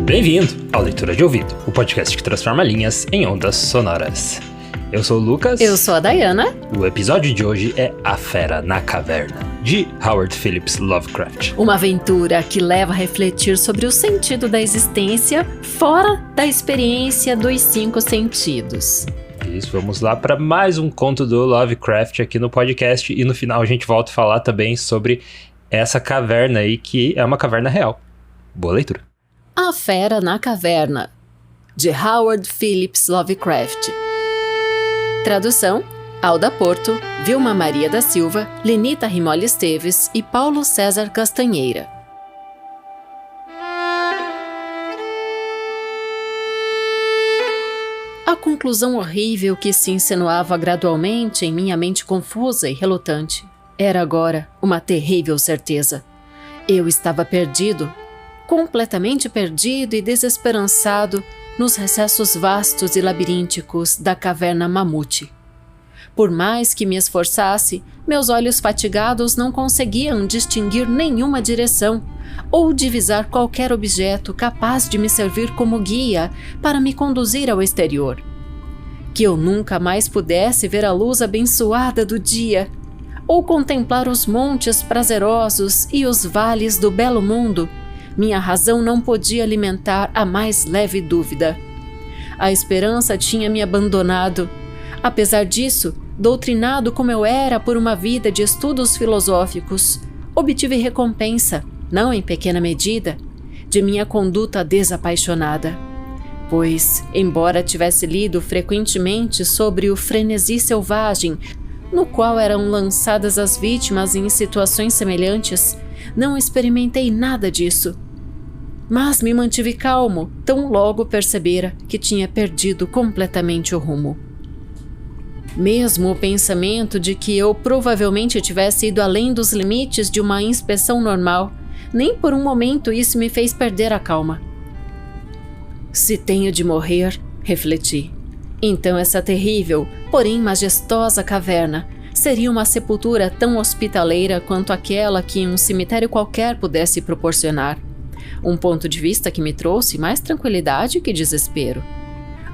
Bem-vindo ao Leitura de Ouvido, o podcast que transforma linhas em ondas sonoras. Eu sou o Lucas. Eu sou a Dayana. O episódio de hoje é A Fera na Caverna, de Howard Phillips Lovecraft. Uma aventura que leva a refletir sobre o sentido da existência fora da experiência dos 5 sentidos. Isso, vamos lá para mais um conto do Lovecraft aqui no podcast e no final a gente volta a falar também sobre essa caverna aí, que é uma caverna real. Boa leitura. A Fera na Caverna, de Howard Phillips Lovecraft. Tradução: Alda Porto, Vilma Maria da Silva, Lenita Rimoli Esteves e Paulo César Castanheira. A conclusão horrível que se insinuava gradualmente em minha mente confusa e relutante era agora uma terrível certeza. Eu estava perdido, completamente perdido e desesperançado nos recessos vastos e labirínticos da caverna Mamute. Por mais que me esforçasse, meus olhos fatigados não conseguiam distinguir nenhuma direção ou divisar qualquer objeto capaz de me servir como guia para me conduzir ao exterior. Que eu nunca mais pudesse ver a luz abençoada do dia, ou contemplar os montes prazerosos e os vales do belo mundo, minha razão não podia alimentar a mais leve dúvida. A esperança tinha me abandonado. Apesar disso, doutrinado como eu era por uma vida de estudos filosóficos, obtive recompensa, não em pequena medida, de minha conduta desapaixonada. Pois, embora tivesse lido frequentemente sobre o frenesi selvagem, no qual eram lançadas as vítimas em situações semelhantes, não experimentei nada disso. Mas me mantive calmo, tão logo percebera que tinha perdido completamente o rumo. Mesmo o pensamento de que eu provavelmente tivesse ido além dos limites de uma inspeção normal, nem por um momento isso me fez perder a calma. Se tenho de morrer, refleti, então essa terrível, porém majestosa caverna seria uma sepultura tão hospitaleira quanto aquela que um cemitério qualquer pudesse proporcionar. Um ponto de vista que me trouxe mais tranquilidade que desespero.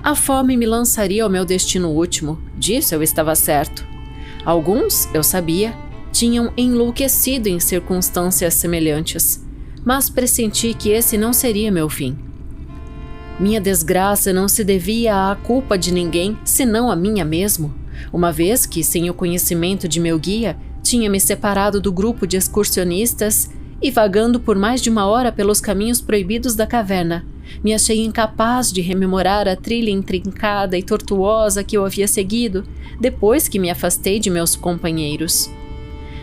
A fome me lançaria ao meu destino último, disso eu estava certo. Alguns, eu sabia, tinham enlouquecido em circunstâncias semelhantes, mas pressenti que esse não seria meu fim. Minha desgraça não se devia à culpa de ninguém, senão a minha mesmo, uma vez que, sem o conhecimento de meu guia, tinha me separado do grupo de excursionistas e, vagando por mais de 1 hora pelos caminhos proibidos da caverna, me achei incapaz de rememorar a trilha intrincada e tortuosa que eu havia seguido depois que me afastei de meus companheiros.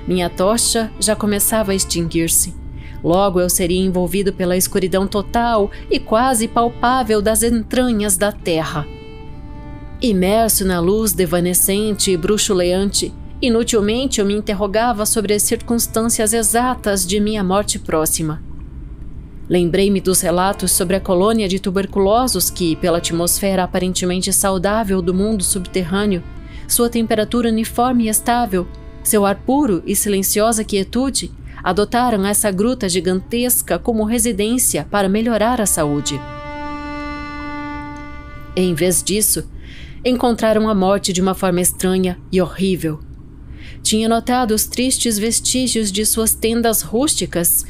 Minha tocha já começava a extinguir-se. Logo eu seria envolvido pela escuridão total e quase palpável das entranhas da terra. Imerso na luz devanecente e bruxuleante, inutilmente eu me interrogava sobre as circunstâncias exatas de minha morte próxima. Lembrei-me dos relatos sobre a colônia de tuberculosos que, pela atmosfera aparentemente saudável do mundo subterrâneo, sua temperatura uniforme e estável, seu ar puro e silenciosa quietude, adotaram essa gruta gigantesca como residência para melhorar a saúde. Em vez disso, encontraram a morte de uma forma estranha e horrível. Tinha notado os tristes vestígios de suas tendas rústicas,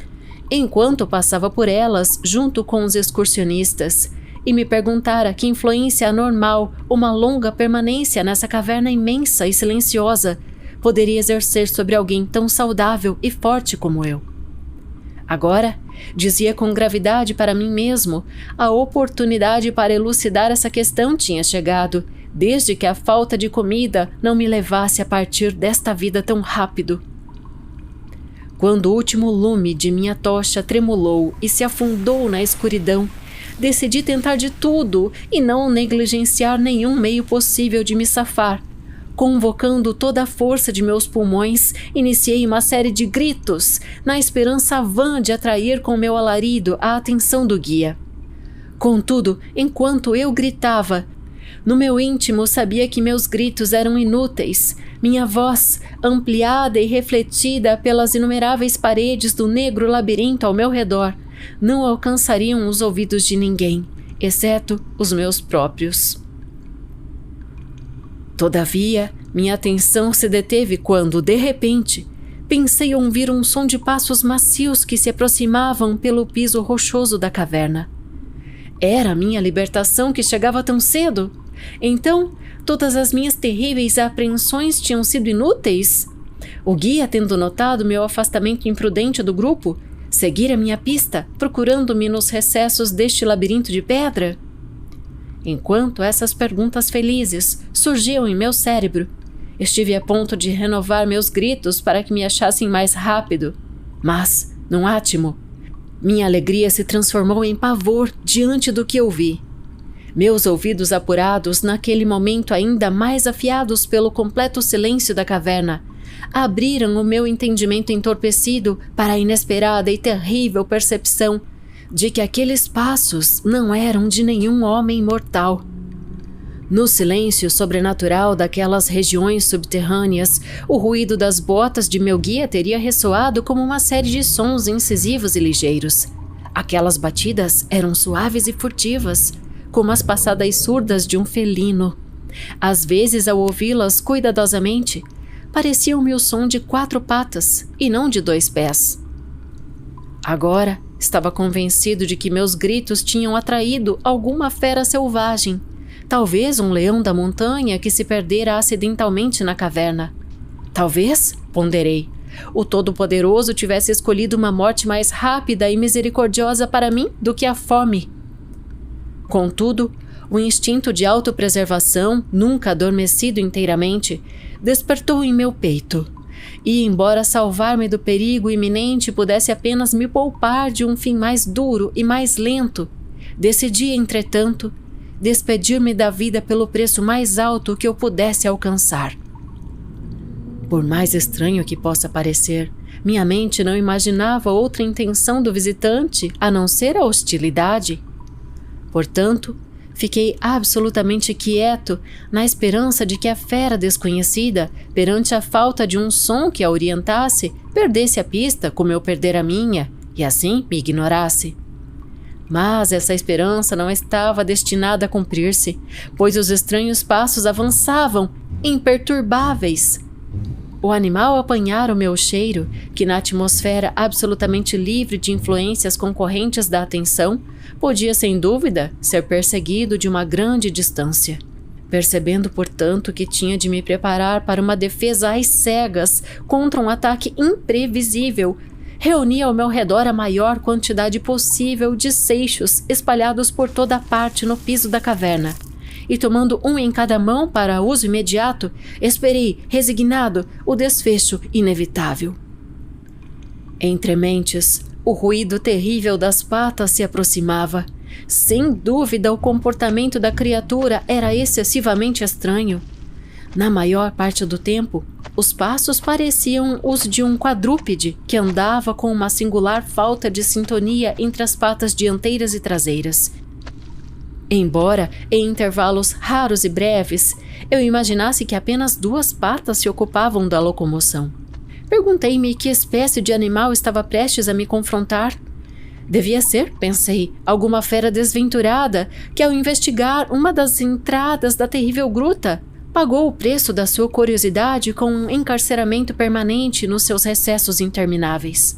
enquanto passava por elas junto com os excursionistas, e me perguntara que influência anormal uma longa permanência nessa caverna imensa e silenciosa poderia exercer sobre alguém tão saudável e forte como eu. Agora, dizia com gravidade para mim mesmo, a oportunidade para elucidar essa questão tinha chegado, desde que a falta de comida não me levasse a partir desta vida tão rápido. Quando o último lume de minha tocha tremulou e se afundou na escuridão, decidi tentar de tudo e não negligenciar nenhum meio possível de me safar. Convocando toda a força de meus pulmões, iniciei uma série de gritos, na esperança vã de atrair com meu alarido a atenção do guia. Contudo, enquanto eu gritava, no meu íntimo sabia que meus gritos eram inúteis, Minha voz, ampliada e refletida pelas inumeráveis paredes do negro labirinto ao meu redor, não alcançariam os ouvidos de ninguém, exceto os meus próprios. Todavia, minha atenção se deteve quando, de repente, pensei ouvir um som de passos macios que se aproximavam pelo piso rochoso da caverna. Era a minha libertação que chegava tão cedo? Então, todas as minhas terríveis apreensões tinham sido inúteis? O guia, tendo notado meu afastamento imprudente do grupo, seguira minha pista, procurando-me nos recessos deste labirinto de pedra? Enquanto essas perguntas felizes surgiam em meu cérebro, estive a ponto de renovar meus gritos para que me achassem mais rápido. Mas, num átimo, minha alegria se transformou em pavor diante do que ouvi. Meus ouvidos apurados, naquele momento ainda mais afiados pelo completo silêncio da caverna, abriram o meu entendimento entorpecido para a inesperada e terrível percepção de que aqueles passos não eram de nenhum homem mortal. No silêncio sobrenatural daquelas regiões subterrâneas, o ruído das botas de meu guia teria ressoado como uma série de sons incisivos e ligeiros. Aquelas batidas eram suaves e furtivas, como as passadas surdas de um felino. Às vezes, ao ouvi-las cuidadosamente, pareciam-me o som de 4 patas e não de 2 pés. Agora, estava convencido de que meus gritos tinham atraído alguma fera selvagem, talvez um leão da montanha que se perdera acidentalmente na caverna. Talvez, ponderei, o Todo-Poderoso tivesse escolhido uma morte mais rápida e misericordiosa para mim do que a fome. Contudo, o instinto de autopreservação, nunca adormecido inteiramente, despertou em meu peito. E, embora salvar-me do perigo iminente pudesse apenas me poupar de um fim mais duro e mais lento, decidi, entretanto, despedir-me da vida pelo preço mais alto que eu pudesse alcançar. Por mais estranho que possa parecer, minha mente não imaginava outra intenção do visitante a não ser a hostilidade. Portanto, fiquei absolutamente quieto, na esperança de que a fera desconhecida, perante a falta de um som que a orientasse, perdesse a pista como eu perdera a minha, e assim me ignorasse. Mas essa esperança não estava destinada a cumprir-se, pois os estranhos passos avançavam, imperturbáveis. O animal apanhara o meu cheiro, que na atmosfera absolutamente livre de influências concorrentes da atenção, podia sem dúvida ser perseguido de uma grande distância. Percebendo, portanto, que tinha de me preparar para uma defesa às cegas contra um ataque imprevisível, reuni ao meu redor a maior quantidade possível de seixos espalhados por toda a parte no piso da caverna. E tomando um em cada mão para uso imediato, esperei, resignado, o desfecho inevitável. Entre mentes, o ruído terrível das patas se aproximava. Sem dúvida, o comportamento da criatura era excessivamente estranho. Na maior parte do tempo, os passos pareciam os de um quadrúpede que andava com uma singular falta de sintonia entre as patas dianteiras e traseiras. Embora, em intervalos raros e breves, eu imaginasse que apenas 2 patas se ocupavam da locomoção. Perguntei-me que espécie de animal estava prestes a me confrontar. Devia ser, pensei, alguma fera desventurada que, ao investigar uma das entradas da terrível gruta, pagou o preço da sua curiosidade com um encarceramento permanente nos seus recessos intermináveis.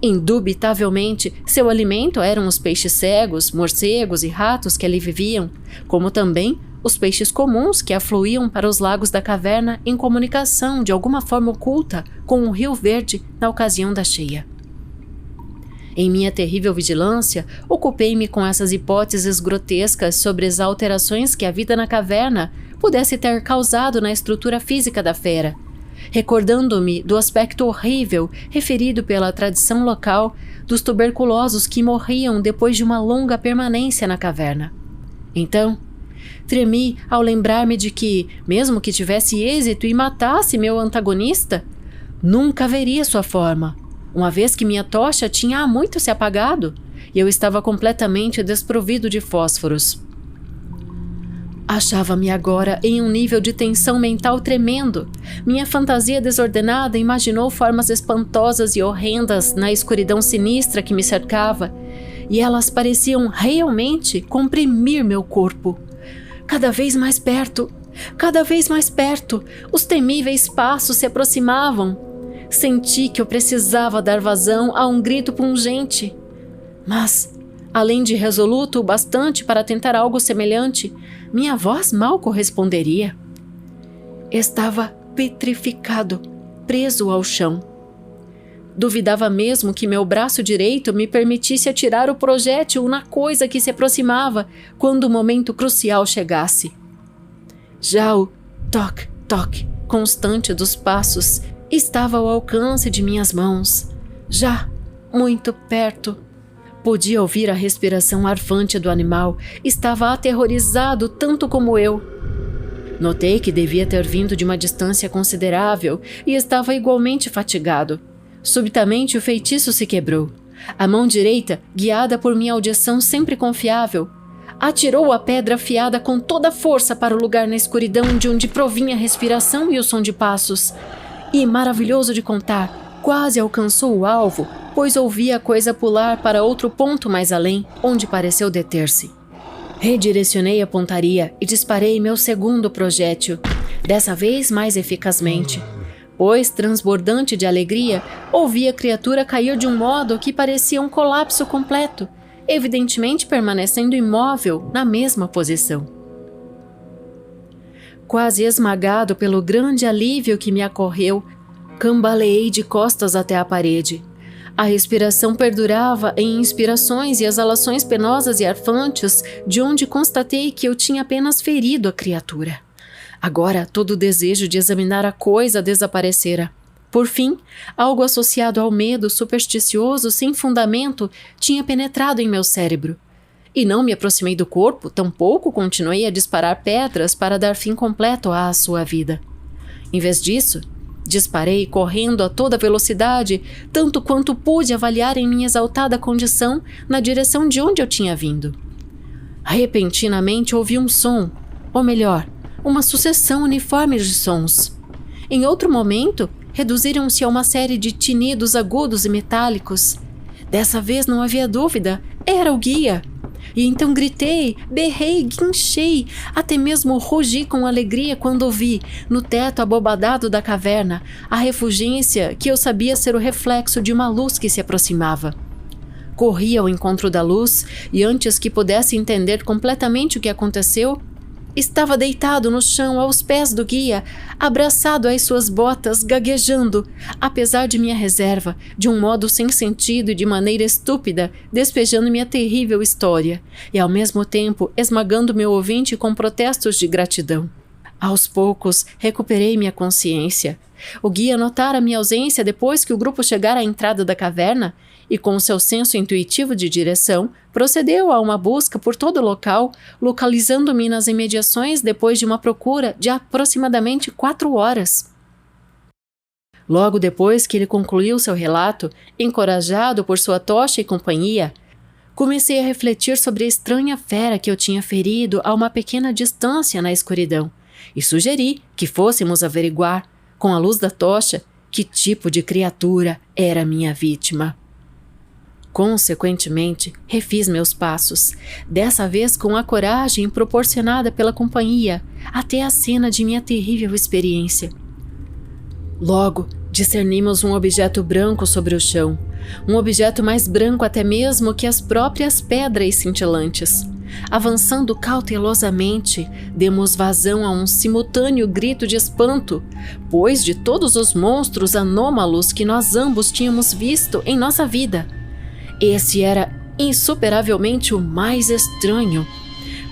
Indubitavelmente, seu alimento eram os peixes cegos, morcegos e ratos que ali viviam, como também os peixes comuns que afluíam para os lagos da caverna em comunicação de alguma forma oculta com o Rio Verde na ocasião da cheia. Em minha terrível vigilância, ocupei-me com essas hipóteses grotescas sobre as alterações que a vida na caverna pudesse ter causado na estrutura física da fera, recordando-me do aspecto horrível referido pela tradição local dos tuberculosos que morriam depois de uma longa permanência na caverna. Então, tremi ao lembrar-me de que, mesmo que tivesse êxito e matasse meu antagonista, nunca veria sua forma, uma vez que minha tocha tinha há muito se apagado e eu estava completamente desprovido de fósforos. Achava-me agora em um nível de tensão mental tremendo. Minha fantasia desordenada imaginou formas espantosas e horrendas na escuridão sinistra que me cercava, e elas pareciam realmente comprimir meu corpo. Cada vez mais perto, os temíveis passos se aproximavam. Senti que eu precisava dar vazão a um grito pungente. Mas, além de resoluto o bastante para tentar algo semelhante, minha voz mal corresponderia. Estava petrificado, preso ao chão. Duvidava mesmo que meu braço direito me permitisse atirar o projétil na coisa que se aproximava quando o momento crucial chegasse. Já o toque constante dos passos estava ao alcance de minhas mãos, já muito perto. Podia ouvir a respiração arfante do animal. Estava aterrorizado tanto como eu. Notei que devia ter vindo de uma distância considerável e estava igualmente fatigado. Subitamente o feitiço se quebrou. A mão direita, guiada por minha audição sempre confiável, atirou a pedra afiada com toda a força para o lugar na escuridão de onde provinha a respiração e o som de passos. E, maravilhoso de contar, quase alcançou o alvo, pois ouvi a coisa pular para outro ponto mais além, onde pareceu deter-se. Redirecionei a pontaria e disparei meu segundo projétil, dessa vez mais eficazmente, pois, transbordante de alegria, ouvi a criatura cair de um modo que parecia um colapso completo, evidentemente permanecendo imóvel na mesma posição. Quase esmagado pelo grande alívio que me ocorreu, cambaleei de costas até a parede. A respiração perdurava em inspirações e exalações penosas e arfantes, de onde constatei que eu tinha apenas ferido a criatura. Agora todo o desejo de examinar a coisa desaparecera. Por fim, algo associado ao medo supersticioso sem fundamento tinha penetrado em meu cérebro. E não me aproximei do corpo, tampouco continuei a disparar pedras para dar fim completo à sua vida. Em vez disso, disparei correndo a toda velocidade, tanto quanto pude avaliar em minha exaltada condição, na direção de onde eu tinha vindo. Repentinamente ouvi um som, ou melhor, uma sucessão uniforme de sons. Em outro momento, reduziram-se a uma série de tinidos agudos e metálicos. Dessa vez não havia dúvida, era o guia. E então gritei, berrei, guinchei, até mesmo rugi com alegria quando ouvi, no teto abobadado da caverna, a refulgência que eu sabia ser o reflexo de uma luz que se aproximava. Corri ao encontro da luz e antes que pudesse entender completamente o que aconteceu, estava deitado no chão aos pés do guia, abraçado às suas botas, gaguejando, apesar de minha reserva, de um modo sem sentido e de maneira estúpida, despejando minha terrível história, e ao mesmo tempo esmagando meu ouvinte com protestos de gratidão. Aos poucos, recuperei minha consciência. O guia notara minha ausência depois que o grupo chegara à entrada da caverna e, com seu senso intuitivo de direção, procedeu a uma busca por todo o local, localizando-me nas imediações depois de uma procura de aproximadamente 4 horas. Logo depois que ele concluiu seu relato, encorajado por sua tocha e companhia, comecei a refletir sobre a estranha fera que eu tinha ferido a uma pequena distância na escuridão e sugeri que fôssemos averiguar, com a luz da tocha, que tipo de criatura era minha vítima. Consequentemente, refiz meus passos, dessa vez com a coragem proporcionada pela companhia, até a cena de minha terrível experiência. Logo, discernimos um objeto branco sobre o chão, um objeto mais branco até mesmo que as próprias pedras cintilantes. Avançando cautelosamente, demos vazão a um simultâneo grito de espanto, pois de todos os monstros anômalos que nós ambos tínhamos visto em nossa vida, esse era insuperavelmente o mais estranho.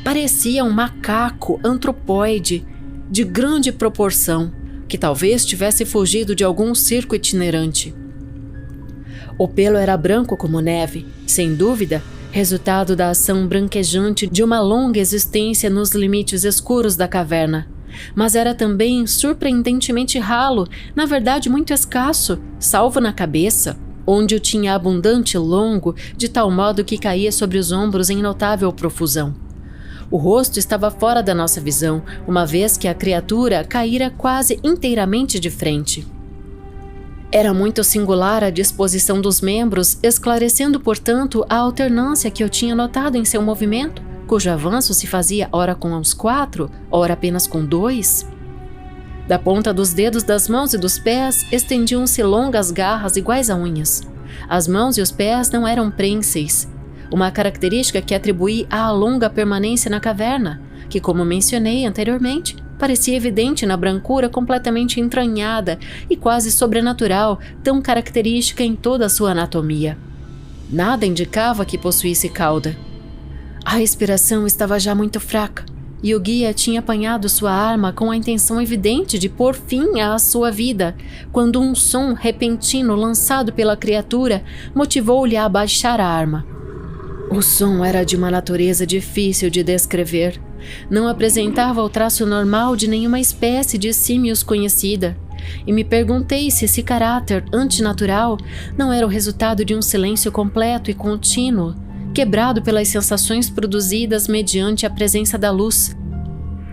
Parecia um macaco antropóide de grande proporção, que talvez tivesse fugido de algum circo itinerante. O pelo era branco como neve, sem dúvida, resultado da ação branquejante de uma longa existência nos limites escuros da caverna. Mas era também surpreendentemente ralo, na verdade muito escasso, salvo na cabeça, onde o tinha abundante e longo, de tal modo que caía sobre os ombros em notável profusão. O rosto estava fora da nossa visão, uma vez que a criatura caíra quase inteiramente de frente. Era muito singular a disposição dos membros, esclarecendo, portanto, a alternância que eu tinha notado em seu movimento, cujo avanço se fazia ora com os 4, ora apenas com 2. Da ponta dos dedos das mãos e dos pés estendiam-se longas garras iguais a unhas. As mãos e os pés não eram prênseis, uma característica que atribuí à longa permanência na caverna, que, como mencionei anteriormente, parecia evidente na brancura completamente entranhada e quase sobrenatural, tão característica em toda a sua anatomia. Nada indicava que possuísse cauda. A respiração estava já muito fraca, e o guia tinha apanhado sua arma com a intenção evidente de pôr fim à sua vida, quando um som repentino lançado pela criatura motivou-lhe a abaixar a arma. O som era de uma natureza difícil de descrever. Não apresentava o traço normal de nenhuma espécie de símios conhecida, e me perguntei se esse caráter antinatural não era o resultado de um silêncio completo e contínuo, quebrado pelas sensações produzidas mediante a presença da luz,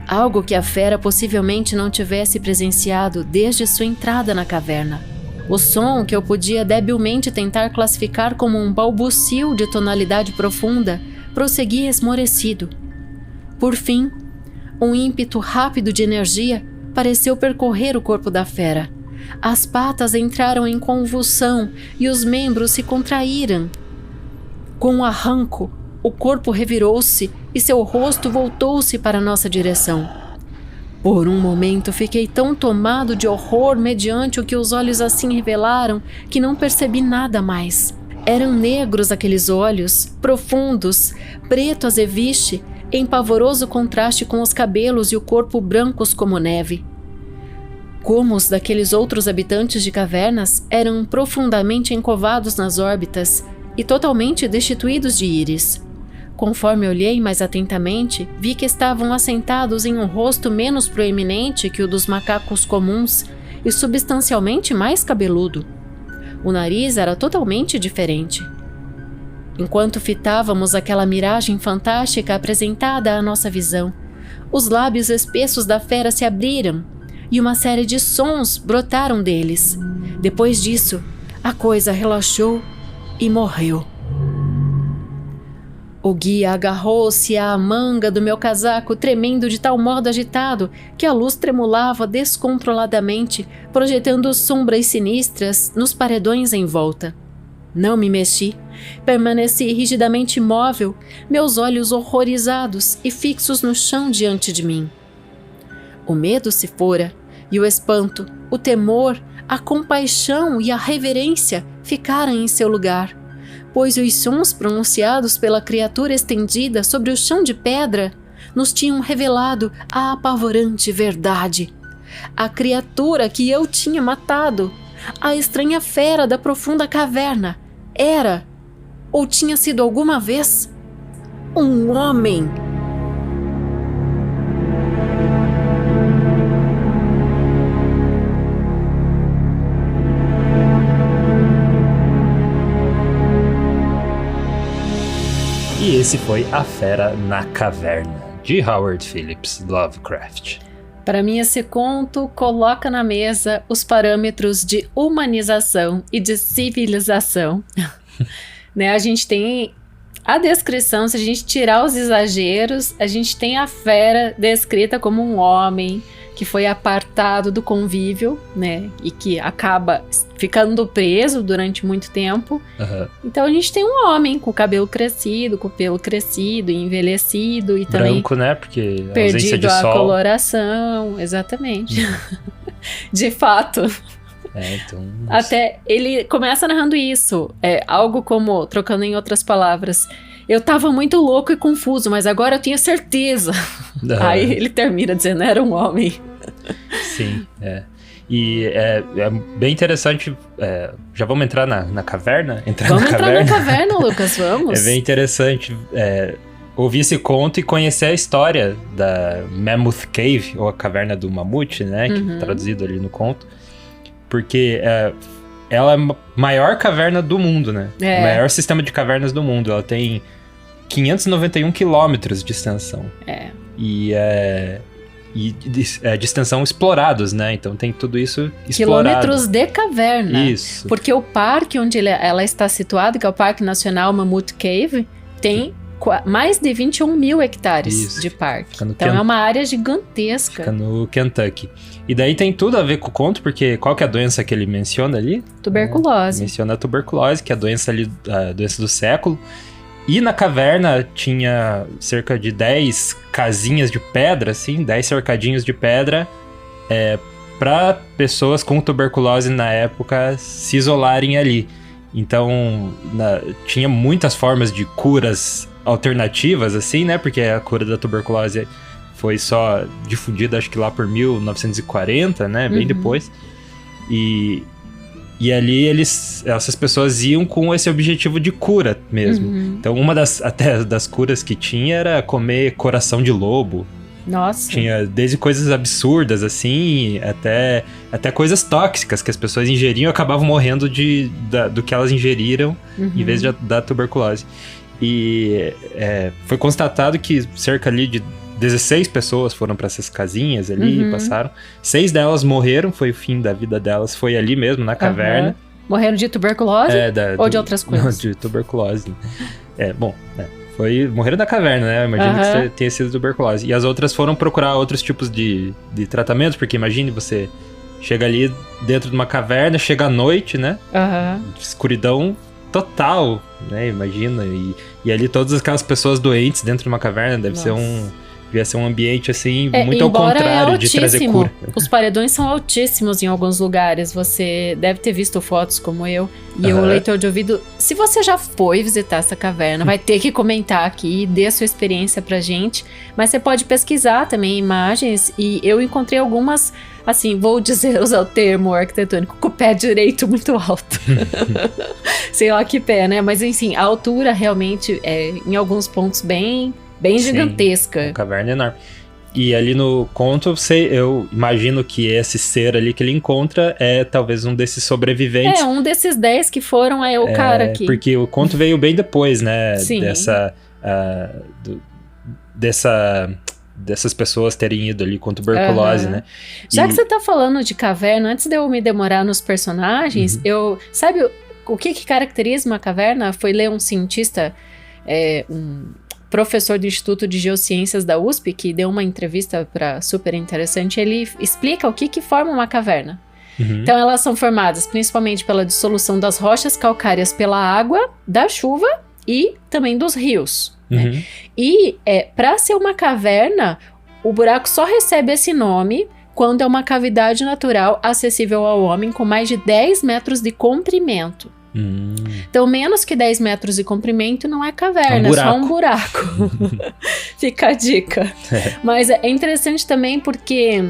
algo que a fera possivelmente não tivesse presenciado desde sua entrada na caverna. O som, que eu podia debilmente tentar classificar como um balbucio de tonalidade profunda, prosseguia esmorecido. Por fim, um ímpeto rápido de energia pareceu percorrer o corpo da fera. As patas entraram em convulsão e os membros se contraíram. Com um arranco, o corpo revirou-se e seu rosto voltou-se para nossa direção. Por um momento fiquei tão tomado de horror mediante o que os olhos assim revelaram que não percebi nada mais. Eram negros aqueles olhos, profundos, preto azeviche, em pavoroso contraste com os cabelos e o corpo brancos como neve. Como os daqueles outros habitantes de cavernas, eram profundamente encovados nas órbitas e totalmente destituídos de íris. Conforme olhei mais atentamente, vi que estavam assentados em um rosto menos proeminente que o dos macacos comuns e substancialmente mais cabeludo. O nariz era totalmente diferente. Enquanto fitávamos aquela miragem fantástica apresentada à nossa visão, os lábios espessos da fera se abriram e uma série de sons brotaram deles. Depois disso, a coisa relaxou e morreu. O guia agarrou-se à manga do meu casaco, tremendo de tal modo agitado que a luz tremulava descontroladamente, projetando sombras sinistras nos paredões em volta. Não me mexi. Permaneci rigidamente imóvel, meus olhos horrorizados e fixos no chão diante de mim. O medo se fora, e o espanto, o temor, a compaixão e a reverência ficaram em seu lugar, pois os sons pronunciados pela criatura estendida sobre o chão de pedra nos tinham revelado a apavorante verdade. A criatura que eu tinha matado, a estranha fera da profunda caverna, era, ou tinha sido alguma vez, um homem. E esse foi A Fera na Caverna, de Howard Phillips Lovecraft. Para mim, esse conto coloca na mesa os parâmetros de humanização e de civilização. Né? A gente tem a descrição, se a gente tirar os exageros, a gente tem a fera descrita como um homem que foi apartado do convívio, né? E que acaba ficando preso durante muito tempo. Uhum. Então a gente tem um homem com o cabelo crescido, com o pelo crescido, envelhecido e também branco, né? Porque perdido a coloração, exatamente. De fato. Então... Até ele começa narrando isso, algo como, trocando em outras palavras, eu tava muito louco e confuso, mas agora eu tenho certeza. Aí ele termina dizendo, era um homem. Sim, E é bem interessante, já vamos entrar na caverna? Vamos entrar na caverna, Lucas, vamos. É bem interessante ouvir esse conto e conhecer a história da Mammoth Cave, ou a Caverna do Mamute, né, que é traduzido ali no conto, porque ela é a maior caverna do mundo, né? O maior sistema de cavernas do mundo. Ela tem 591 quilômetros de extensão. De extensão explorados, né? Então tem tudo isso explorado. Quilômetros de caverna. Isso. Porque o parque onde ela está situada, que é o Parque Nacional Mammoth Cave, tem mais de 21 mil hectares de parque. Então é uma área gigantesca. Fica no Kentucky. E daí tem tudo a ver com o conto, porque qual que é a doença que ele menciona ali? Tuberculose. Menciona a tuberculose, que é a doença do século. E na caverna tinha cerca de 10 casinhas de pedra, assim, 10 cercadinhos de pedra, para pessoas com tuberculose na época se isolarem ali. Então, tinha muitas formas de curas alternativas, assim, né? Porque a cura da tuberculose foi só difundida, acho que lá por 1940, né? Bem depois. E ali essas pessoas iam com esse objetivo de cura mesmo. Então uma das curas que tinha era comer coração de lobo. Nossa. Tinha desde coisas absurdas assim, até coisas tóxicas que as pessoas ingeriam e acabavam morrendo do que elas ingeriram em vez da tuberculose. E foi constatado que cerca ali de 16 pessoas foram para essas casinhas ali e passaram. 6 delas morreram, foi o fim da vida delas, foi ali mesmo, na caverna. Morreram de tuberculose ou de outras coisas? Não, de tuberculose. Morreram na caverna, né? Imagino que tenha sido tuberculose. E as outras foram procurar outros tipos de tratamento, porque imagine você chega ali dentro de uma caverna, chega à noite, né? Escuridão total, né? Imagina. E ali todas aquelas pessoas doentes dentro de uma caverna, devia ser um ambiente, assim, muito ao contrário de trazer cura. Os paredões são altíssimos em alguns lugares. Você deve ter visto fotos como eu. E o leitor de ouvido, se você já foi visitar essa caverna, vai ter que comentar aqui, dê a sua experiência pra gente. Mas você pode pesquisar também imagens. E eu encontrei algumas, assim, vou usar o termo arquitetônico, com o pé direito muito alto. Sei lá que pé, né? Mas, enfim, a altura realmente é, em alguns pontos, bem gigantesca. Uma caverna enorme. E ali no conto, eu imagino que esse ser ali que ele encontra é talvez um desses sobreviventes. Um desses 10 que foram o cara aqui. Porque o conto veio bem depois, né? Sim. Dessas pessoas terem ido ali com tuberculose, né? Já que você tá falando de caverna, antes de eu me demorar nos personagens, sabe o que caracteriza uma caverna? Foi ler um cientista, um professor do Instituto de Geociências da USP, que deu uma entrevista super interessante. Ele explica o que forma uma caverna. Então elas são formadas principalmente pela dissolução das rochas calcárias pela água, da chuva e também dos rios. Né? E para ser uma caverna, o buraco só recebe esse nome quando é uma cavidade natural acessível ao homem com mais de 10 metros de comprimento. Então, menos que 10 metros de comprimento não é caverna, é só um buraco. Fica a dica. Mas é interessante também porque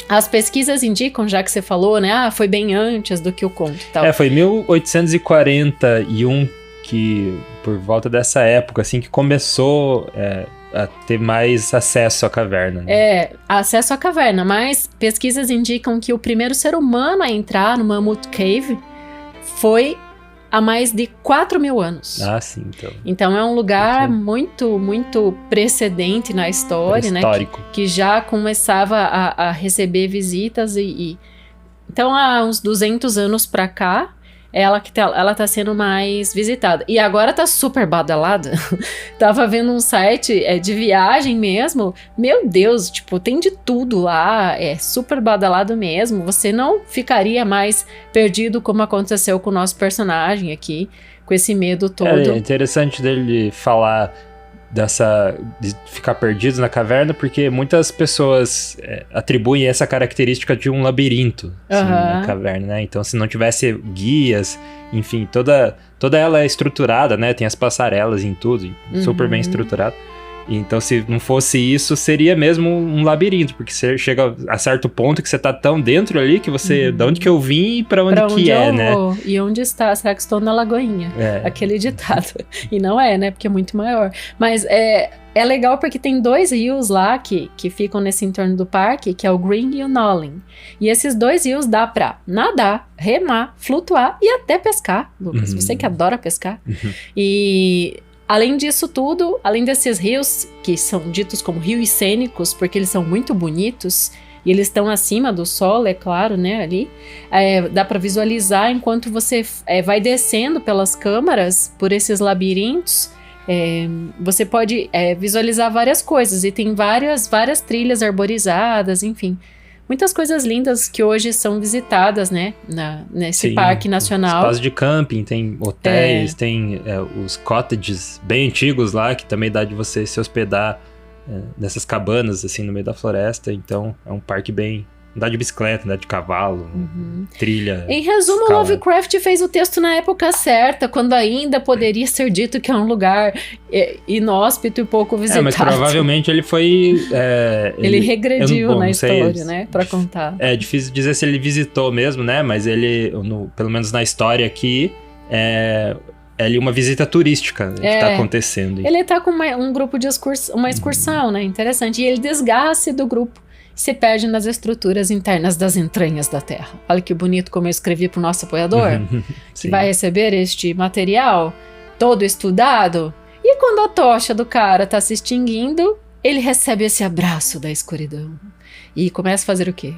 as pesquisas indicam, já que você falou, né? Foi bem antes do que o conto e tal. Foi 1841 que, por volta dessa época, assim, que começou a ter mais acesso à caverna. Né? Acesso à caverna, mas pesquisas indicam que o primeiro ser humano a entrar no Mammoth Cave foi há mais de 4.000 anos. Sim, então. Então é um lugar muito, muito precedente na história, né? Que já começava a receber visitas Então há uns 200 anos pra cá, ela tá sendo mais visitada. E agora tá super badalada. Tava vendo um site de viagem mesmo. Meu Deus, tipo, tem de tudo lá. É super badalado mesmo. Você não ficaria mais perdido como aconteceu com o nosso personagem aqui, com esse medo todo. É interessante dele falar de ficar perdidos na caverna, porque muitas pessoas atribuem essa característica de um labirinto assim, na caverna, né? Então, se não tivesse guias, enfim, toda ela é estruturada, né? Tem as passarelas em tudo, super bem estruturado. Então, se não fosse isso, seria mesmo um labirinto, porque você chega a certo ponto que você tá tão dentro ali que você... De onde que eu vim e pra onde que é, né? Vou? E onde está? Será que estou na Lagoinha? Aquele ditado. E não é, né? Porque é muito maior. Mas é legal porque tem 2 rios lá que ficam nesse entorno do parque, que é o Green e o Nolin. E esses 2 rios dá pra nadar, remar, flutuar e até pescar, Lucas. Você que adora pescar. E... além disso tudo, além desses rios, que são ditos como rios cênicos, porque eles são muito bonitos, e eles estão acima do solo, é claro, né, ali, dá para visualizar enquanto você vai descendo pelas câmaras, por esses labirintos, você pode visualizar várias coisas, e tem várias trilhas arborizadas, enfim, muitas coisas lindas que hoje são visitadas, né, nesse parque nacional. Espaço de camping, tem hotéis, tem os cottages bem antigos lá, que também dá de você se hospedar nessas cabanas, assim, no meio da floresta. Então, é um parque bem... Andar de bicicleta, andar de cavalo, trilha. Em resumo, Lovecraft fez o texto na época certa, quando ainda poderia ser dito que é um lugar inóspito e pouco visitado. Mas provavelmente ele foi... ele regrediu na história, né, pra contar. É difícil dizer se ele visitou mesmo, né, mas ele, pelo menos na história aqui, é ali uma visita turística, né, que tá acontecendo. Ele tá com um grupo de uma excursão, né, interessante, e ele desgaste do grupo. Se perde nas estruturas internas das entranhas da Terra. Olha que bonito como eu escrevi pro nosso apoiador, que vai receber este material todo estudado. E quando a tocha do cara tá se extinguindo, ele recebe esse abraço da escuridão. E começa a fazer o quê?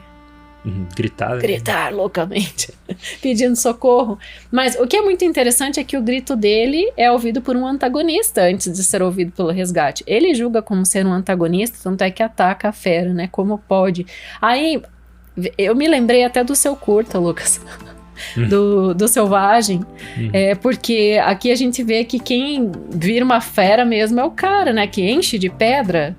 Gritar. Gritar loucamente, pedindo socorro. Mas o que é muito interessante é que o grito dele é ouvido por um antagonista antes de ser ouvido pelo resgate. Ele julga como ser um antagonista, tanto é que ataca a fera, né? Como pode. Aí, eu me lembrei até do seu curta, Lucas. Do Selvagem, porque aqui a gente vê que quem vira uma fera mesmo é o cara, né, que enche de pedra.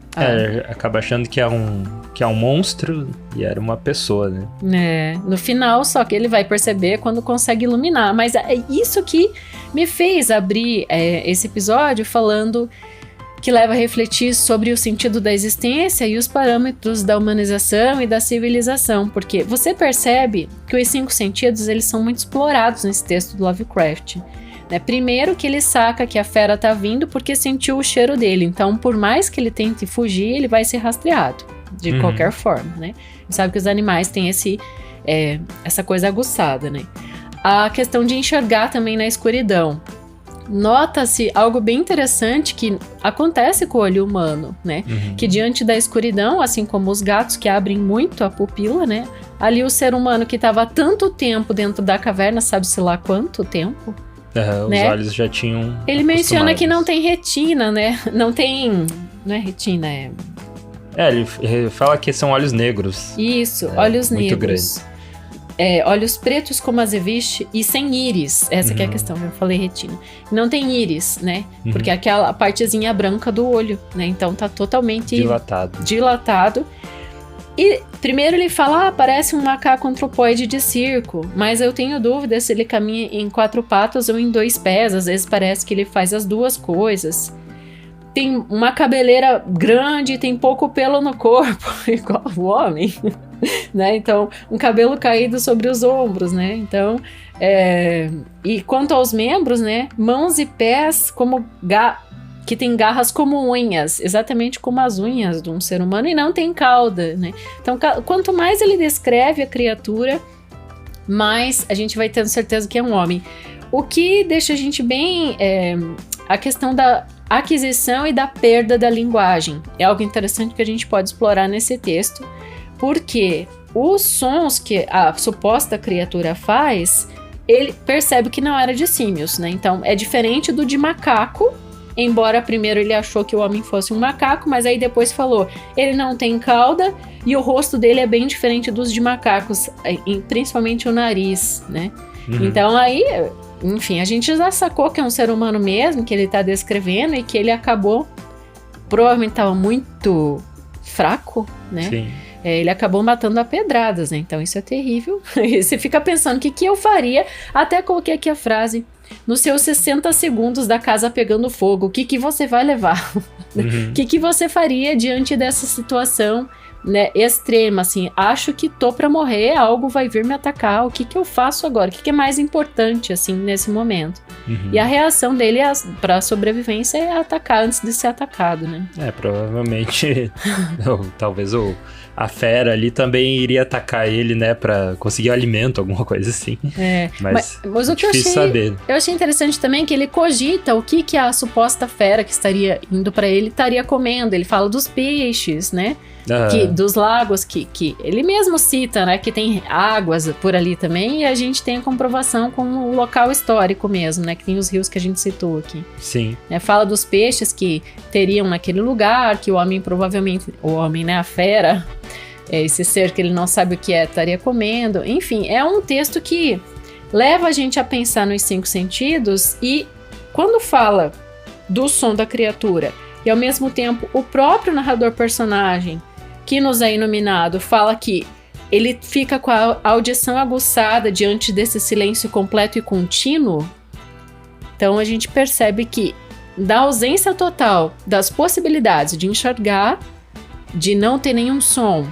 Acaba achando que é um monstro e era uma pessoa, né? No final, só que ele vai perceber quando consegue iluminar, mas é isso que me fez abrir esse episódio falando que leva a refletir sobre o sentido da existência e os parâmetros da humanização e da civilização, porque você percebe que os 5 sentidos eles são muito explorados nesse texto do Lovecraft. Né? Primeiro que ele saca que a fera tá vindo porque sentiu o cheiro dele, então por mais que ele tente fugir, ele vai ser rastreado, de qualquer forma, né? A gente sabe que os animais têm essa coisa aguçada, né? A questão de enxergar também na escuridão. Nota-se algo bem interessante que acontece com o olho humano, né? Que diante da escuridão, assim como os gatos que abrem muito a pupila, né? Ali o ser humano que estava há tanto tempo dentro da caverna, sabe-se lá quanto tempo, os olhos já tinham Ele menciona que não tem retina, né? Não é retina, ele fala que são olhos negros. Isso, olhos muito negros. Grandes. Olhos pretos como azeviche e sem íris. Essa que é a questão, eu falei retina. Não tem íris, né? Porque é aquela partezinha branca do olho, né? Então tá totalmente dilatado. E primeiro ele fala, parece um macaco antropóide de circo, mas eu tenho dúvida se ele caminha em 4 patas ou em 2 pés. Às vezes parece que ele faz as duas coisas. Tem uma cabeleira grande, tem pouco pelo no corpo, igual o homem, né? Então, um cabelo caído sobre os ombros, né? Então, e quanto aos membros, né? Mãos e pés como que tem garras como unhas, exatamente como as unhas de um ser humano, e não tem cauda, né? Então, quanto mais ele descreve a criatura, mais a gente vai tendo certeza que é um homem. O que deixa a gente bem... a questão da aquisição e da perda da linguagem. É algo interessante que a gente pode explorar nesse texto, porque os sons que a suposta criatura faz, ele percebe que não era de símios, né? Então, é diferente do de macaco, embora primeiro ele achou que o homem fosse um macaco, mas aí depois falou, ele não tem cauda e o rosto dele é bem diferente dos de macacos, principalmente o nariz, né? Então, aí... Enfim, a gente já sacou que é um ser humano mesmo, que ele tá descrevendo e que ele acabou, provavelmente estava muito fraco, né? Sim. Ele acabou matando a pedradas, né? Então isso é terrível. E você fica pensando, o que eu faria? Até coloquei aqui a frase, nos seus 60 segundos da casa pegando fogo, o que você vai levar? O que você faria diante dessa situação? né, extrema, assim, acho que tô pra morrer, algo vai vir me atacar, o que que eu faço agora? O que que é mais importante, assim, nesse momento? E a reação dele pra sobrevivência é atacar antes de ser atacado, né? Provavelmente, talvez a fera ali também iria atacar ele, né, pra conseguir alimento, alguma coisa assim. Mas o que eu achei interessante também é que ele cogita o que a suposta fera que estaria indo pra ele estaria comendo. Ele fala dos peixes, né? Dos lagos que ele mesmo cita, né? Que tem águas por ali também, e a gente tem a comprovação com o local histórico mesmo, né? Que tem os rios que a gente citou aqui. Sim. Fala dos peixes que teriam naquele lugar, que o homem provavelmente, né? A fera, esse ser que ele não sabe o que estaria comendo. Enfim, é um texto que leva a gente a pensar nos 5 sentidos, e quando fala do som da criatura e ao mesmo tempo o próprio narrador personagem que nos é iluminado fala que ele fica com a audição aguçada diante desse silêncio completo e contínuo, então a gente percebe que da ausência total das possibilidades de enxergar, de não ter nenhum som,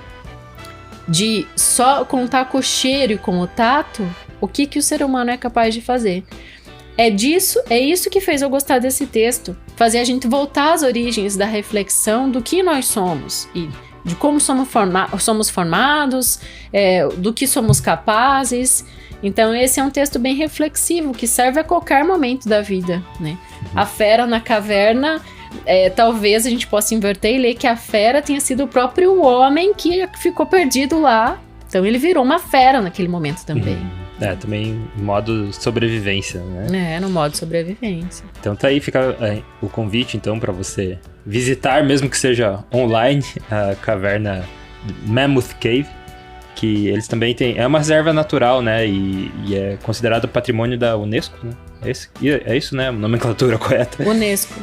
de só contar com o cheiro e com o tato, o que o ser humano é capaz de fazer. É isso que fez eu gostar desse texto, fazer a gente voltar às origens da reflexão do que nós somos e de como somos formados, do que somos capazes. Então esse é um texto bem reflexivo, que serve a qualquer momento da vida, né? A fera na caverna, talvez a gente possa inverter e ler que a fera tenha sido o próprio homem que ficou perdido lá. Então ele virou uma fera naquele momento também. Também modo sobrevivência, né? No modo sobrevivência. Então tá aí, fica o convite então para você visitar, mesmo que seja online, a caverna Mammoth Cave, que eles também têm, é uma reserva natural, né? E é considerado patrimônio da Unesco, né? É isso, né? A nomenclatura correta. Unesco.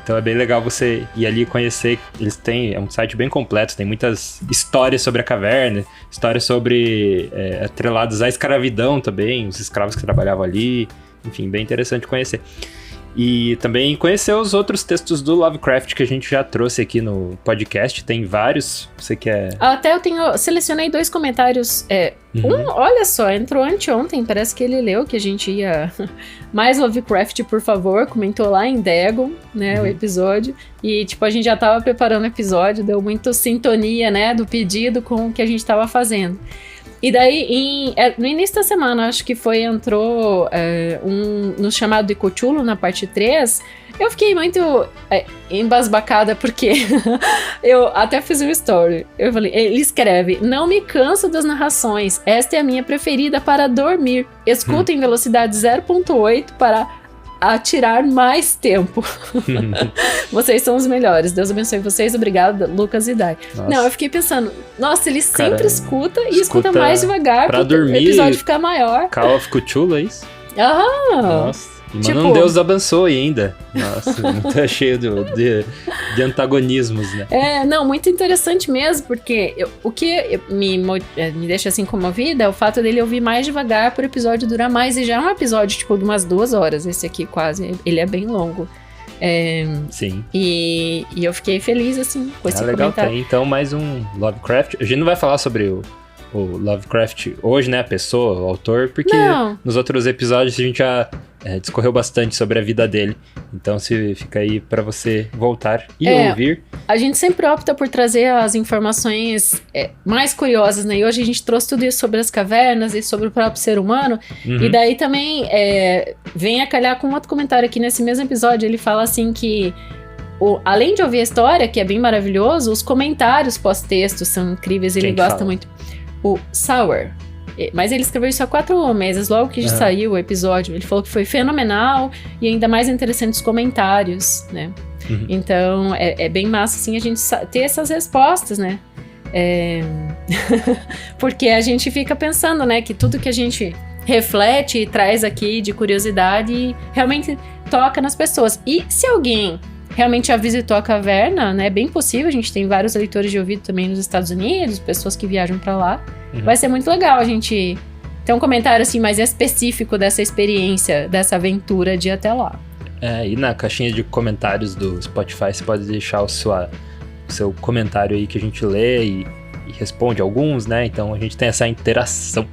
Então é bem legal você ir ali conhecer. Eles têm, é um site bem completo, tem muitas histórias sobre a caverna, histórias sobre atreladas à escravidão também, os escravos que trabalhavam ali. Enfim, bem interessante conhecer. E também conhecer os outros textos do Lovecraft que a gente já trouxe aqui no podcast. Tem vários, você quer... Até selecionei 2 comentários. Olha só, entrou anteontem, parece que ele leu que a gente ia... Mais Lovecraft, por favor, comentou lá em Dagon, né, o episódio. E, a gente já tava preparando o episódio, deu muito sintonia, né, do pedido com o que a gente tava fazendo. E daí, no início da semana, acho que entrou no chamado de Cthulhu, na parte 3, eu fiquei muito embasbacada, porque eu até fiz um story. Eu falei, ele escreve: não me canso das narrações, esta é a minha preferida para dormir. Escuta em velocidade 0.8 para atirar mais tempo. Vocês são os melhores. Deus abençoe vocês. Obrigada, Lucas e Dai. Não, eu fiquei pensando, nossa, ele sempre escuta e escuta mais devagar pra dormir, o episódio ficar maior. Call of Cthulhu, é isso? Nossa. E mano, Deus abençoe ainda. Nossa, muito cheio de antagonismos, né? Muito interessante mesmo, porque o que me deixa assim comovida é o fato dele ouvir mais devagar por episódio durar mais, e já é um episódio de umas 2 horas, esse aqui quase, ele é bem longo. Sim. E eu fiquei feliz, assim, com esse legal, comentário. Tem então mais um Lovecraft. A gente não vai falar sobre o Lovecraft hoje, né, a pessoa, o autor, porque nos outros episódios a gente já discorreu bastante sobre a vida dele. Então fica aí pra você voltar e ouvir. A gente sempre opta por trazer as informações mais curiosas, né? E hoje a gente trouxe tudo isso sobre as cavernas e sobre o próprio ser humano. E daí também vem a calhar com outro comentário aqui nesse mesmo episódio. Ele fala assim que além de ouvir a história, que é bem maravilhoso, os comentários pós-texto são incríveis. Ele gosta muito. O Sauer. Mas ele escreveu isso há 4 meses, logo que saiu o episódio. Ele falou que foi fenomenal e ainda mais interessante os comentários, né? Então, é bem massa, assim, a gente ter essas respostas, né? Porque a gente fica pensando, né? Que tudo que a gente reflete e traz aqui de curiosidade realmente toca nas pessoas. E se alguém realmente já visitou a caverna, né? É bem possível, a gente tem vários leitores de ouvido também nos Estados Unidos, pessoas que viajam pra lá. Vai ser muito legal a gente ter um comentário assim mais específico dessa experiência, dessa aventura de ir até lá. E na caixinha de comentários do Spotify você pode deixar a sua seu comentário aí que a gente lê e responde alguns, né? Então a gente tem essa interação.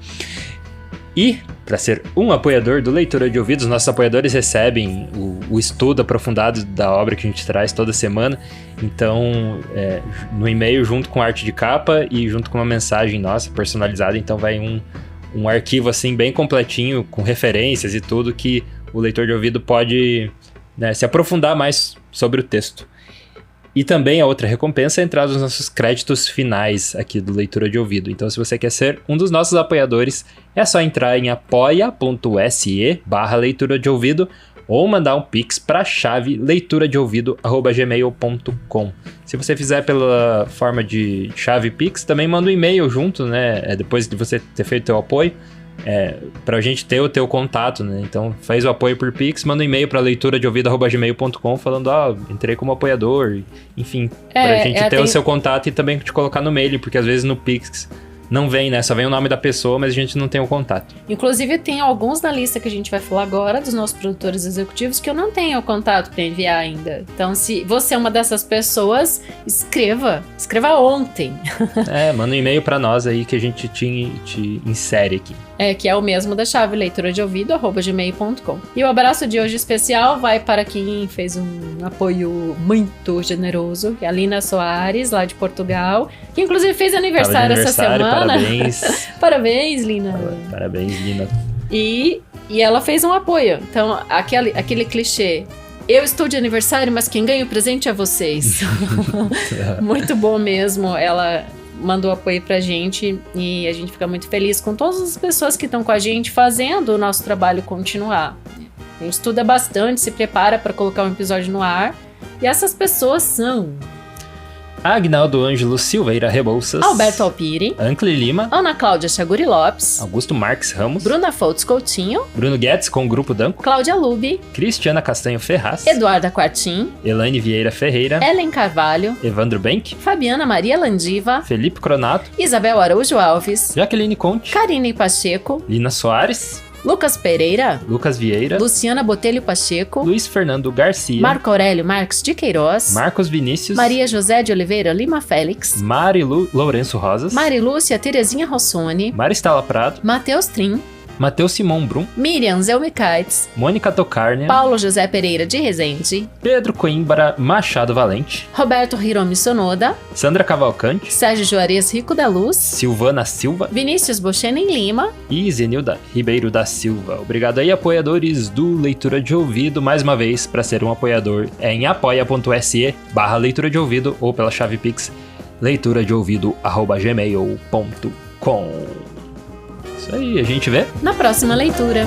E, para ser um apoiador do Leitura de Ouvido, os nossos apoiadores recebem o estudo aprofundado da obra que a gente traz toda semana. Então, no e-mail, junto com a arte de capa e junto com uma mensagem nossa personalizada. Então, vai um arquivo assim bem completinho, com referências e tudo, que o leitor de ouvido pode, né, se aprofundar mais sobre o texto. E também a outra recompensa é entrar nos nossos créditos finais aqui do Leitura de Ouvido. Então, se você quer ser um dos nossos apoiadores, é só entrar em apoia.se/leitura de ouvido ou mandar um pix para a chave leituradeouvido@gmail.com. Se você fizer pela forma de chave pix, também manda um e-mail junto, né? Depois de você ter feito o teu apoio. Pra gente ter o teu contato, né? Então faz o apoio por Pix, manda um e-mail pra leituradeouvido@gmail.com falando, entrei como apoiador, enfim, pra gente ter o seu contato e também te colocar no mail, porque às vezes no Pix não vem, né? Só vem o nome da pessoa, mas a gente não tem o contato. Inclusive, tem alguns na lista que a gente vai falar agora, dos nossos produtores executivos, que eu não tenho o contato para enviar ainda. Então, se você é uma dessas pessoas, escreva ontem. Manda um e-mail para nós aí que a gente te insere aqui. Que é o mesmo da chave leituradeouvido@gmail.com. E o abraço de hoje especial vai para quem fez um apoio muito generoso, que é a Lina Soares, lá de Portugal, que inclusive fez aniversário essa semana. Parabéns. Parabéns, Lina. Parabéns, Lina. E ela fez um apoio. Então, aquele clichê, eu estou de aniversário, mas quem ganha o presente é vocês. Muito bom mesmo. Ela mandou apoio pra gente e a gente fica muito feliz com todas as pessoas que estão com a gente fazendo o nosso trabalho continuar. A gente estuda bastante, se prepara para colocar um episódio no ar, e essas pessoas são Agnaldo Ângelo Silveira Rebouças, Alberto Alpiri, Ancli Lima, Ana Cláudia Chaguri Lopes, Augusto Marques Ramos, Bruna Foltz Coutinho, Bruno Guedes com o Grupo Danco, Cláudia Lubi, Cristiana Castanho Ferraz, Eduarda Quartim, Elaine Vieira Ferreira, Ellen Carvalho, Evandro Benck, Fabiana Maria Landiva, Felipe Cronato, Isabel Araújo Alves, Jaqueline Conte, Karine Pacheco, Lina Soares, Lucas Pereira, Lucas Vieira, Luciana Botelho Pacheco, Luiz Fernando Garcia, Marco Aurélio Marques de Queiroz, Marcos Vinícius, Maria José de Oliveira Lima Félix, Marilu Lourenço Rosas, Mari Lúcia Terezinha Rossoni, Maristela Prado, Matheus Trim, Matheus Simão Brum, Miriam Zelme Kites, Mônica Tocarnia, Paulo José Pereira de Rezende, Pedro Coimbra Machado Valente, Roberto Hiromi Sonoda, Sandra Cavalcante, Sérgio Juarez Rico da Luz, Silvana Silva Vinícius Bochenem Lima e Zenilda Ribeiro da Silva. Obrigado aí, apoiadores do Leitura de Ouvido. Mais uma vez, para ser um apoiador, é em apoia.se/leitura de ouvido ou pela chave Pix leituradeouvido@gmail.com. Isso aí, a gente vê na próxima leitura.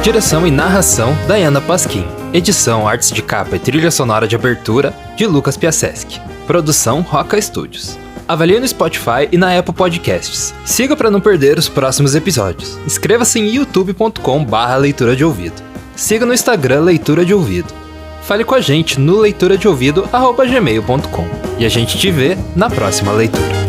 Direção e narração, Dayana Pasquim. Edição, artes de capa e trilha sonora de abertura, de Lucas Piaseschi. Produção, Roca Studios. Avalie no Spotify e na Apple Podcasts. Siga para não perder os próximos episódios. Inscreva-se em youtube.com/leitura de ouvido. Siga no Instagram Leitura de Ouvido. Fale com a gente no leituradeouvido@gmail.com. E a gente te vê na próxima leitura.